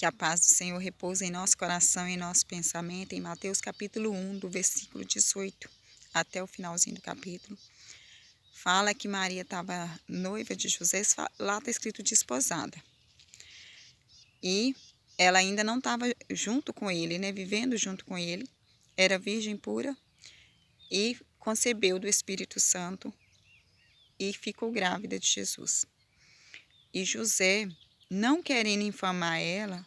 Que a paz do Senhor repouse em nosso coração e em nosso pensamento. Em Mateus capítulo 1, do versículo 18 até o finalzinho do capítulo. Fala que Maria estava noiva de José, lá está escrito desposada. E ela ainda não estava junto com ele, né, vivendo junto com ele. Era virgem pura e concebeu do Espírito Santo e ficou grávida de Jesus. E José, não querendo infamar ela,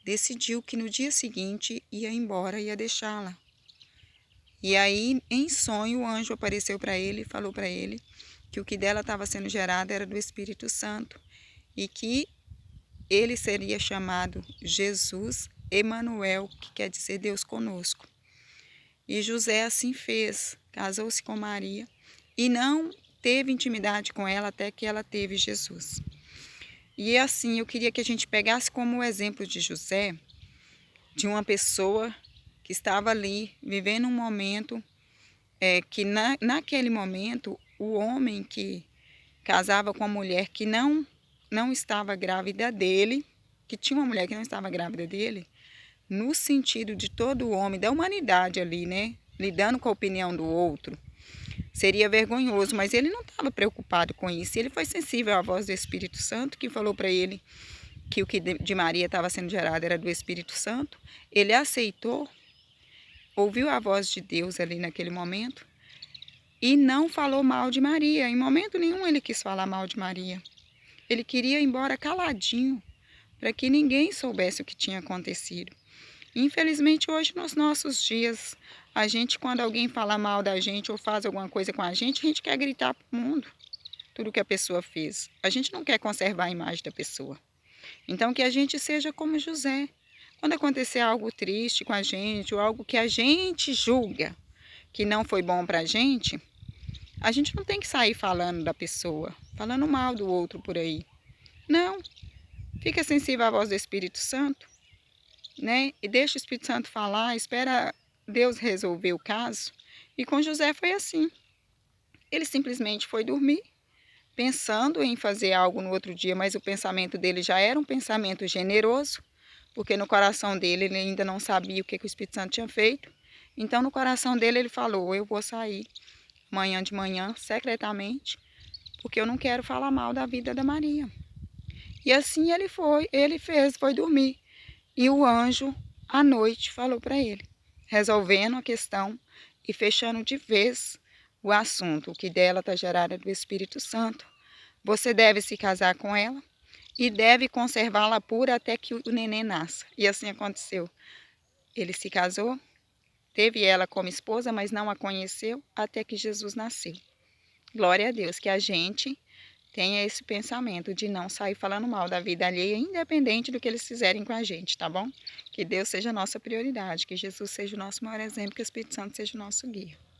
decidiu que no dia seguinte ia embora, ia deixá-la. E aí, em sonho, o anjo apareceu para ele e falou para ele que o que dela estava sendo gerado era do Espírito Santo e que ele seria chamado Jesus Emanuel, que quer dizer Deus conosco. E José assim fez, casou-se com Maria e não teve intimidade com ela até que ela teve Jesus. E assim, eu queria que a gente pegasse como exemplo de José, de uma pessoa que estava ali vivendo um momento que naquele momento o homem que casava com a mulher que não estava grávida dele, que tinha uma mulher que não estava grávida dele, no sentido de todo o homem, da humanidade ali, né, lidando com a opinião do outro, seria vergonhoso, mas ele não estava preocupado com isso. Ele foi sensível à voz do Espírito Santo, que falou para ele que o que de Maria estava sendo gerado era do Espírito Santo. Ele aceitou, ouviu a voz de Deus ali naquele momento e não falou mal de Maria. Em momento nenhum ele quis falar mal de Maria. Ele queria ir embora caladinho, para que ninguém soubesse o que tinha acontecido. Infelizmente, hoje, nos nossos dias, a gente, quando alguém fala mal da gente ou faz alguma coisa com a gente quer gritar para o mundo tudo que a pessoa fez. A gente não quer conservar a imagem da pessoa. Então, que a gente seja como José. Quando acontecer algo triste com a gente, ou algo que a gente julga que não foi bom para a gente não tem que sair falando da pessoa, falando mal do outro por aí. Não. Fica sensível à voz do Espírito Santo, né? E deixa o Espírito Santo falar, espera Deus resolver o caso. E com José foi assim. Ele simplesmente foi dormir, pensando em fazer algo no outro dia, mas o pensamento dele já era um pensamento generoso, porque no coração dele ele ainda não sabia o que o Espírito Santo tinha feito. Então no coração dele ele falou: eu vou sair amanhã de manhã, secretamente, porque eu não quero falar mal da vida da Maria. E assim ele fez, foi dormir. E o anjo, à noite, falou para ele, resolvendo a questão e fechando de vez o assunto, o que dela está gerado do Espírito Santo. Você deve se casar com ela e deve conservá-la pura até que o neném nasça. E assim aconteceu. Ele se casou, teve ela como esposa, mas não a conheceu até que Jesus nasceu. Glória a Deus, que a gente tenha esse pensamento de não sair falando mal da vida alheia, independente do que eles fizerem com a gente, tá bom? Que Deus seja a nossa prioridade, que Jesus seja o nosso maior exemplo, que o Espírito Santo seja o nosso guia.